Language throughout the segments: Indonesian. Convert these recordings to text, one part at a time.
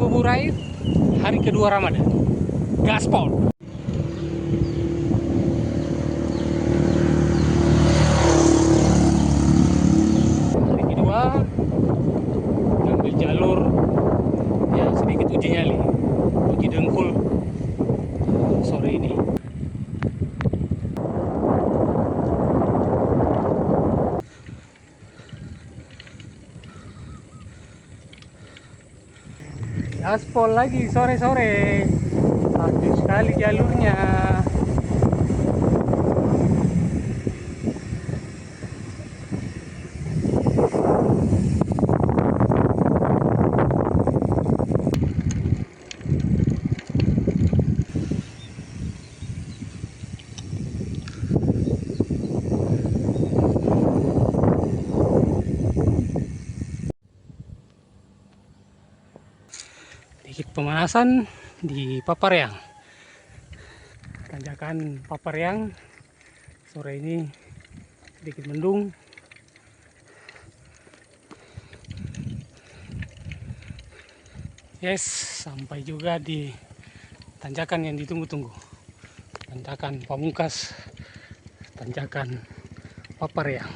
Ngabuburit hari kedua Ramadan. Gaspol. Hari kedua ngambil jalur yang sedikit uji nyali, uji dengkul sore ini. Gaspol lagi sore-sore, satu sekali jalurnya. Sedikit pemanasan di Paparyang. Tanjakan Paparyang sore ini sedikit mendung. Yes, sampai juga di tanjakan yang ditunggu-tunggu. Tanjakan pamungkas, tanjakan Paparyang.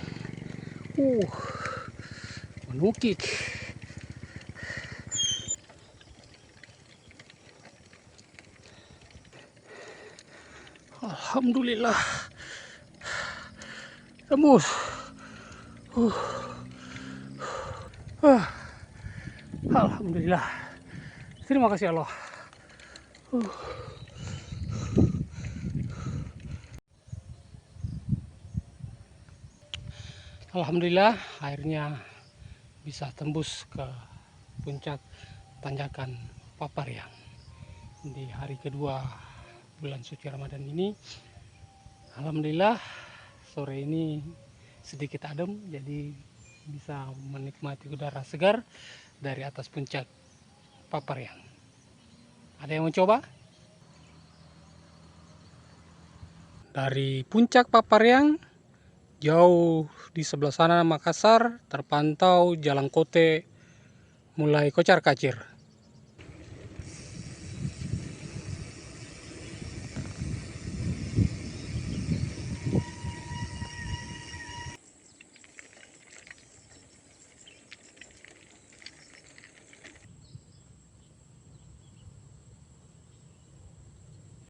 Menukik. Alhamdulillah, tembus. Alhamdulillah, terima kasih Allah. Alhamdulillah, akhirnya bisa tembus ke puncak tanjakan Paparyang di hari kedua bulan suci Ramadan ini. Alhamdulillah, sore ini sedikit adem, jadi bisa menikmati udara segar dari atas puncak Paparyang. Ada yang mencoba? Dari puncak Paparyang, jauh di sebelah sana Makassar, terpantau Jalangkote mulai kocar-kacir.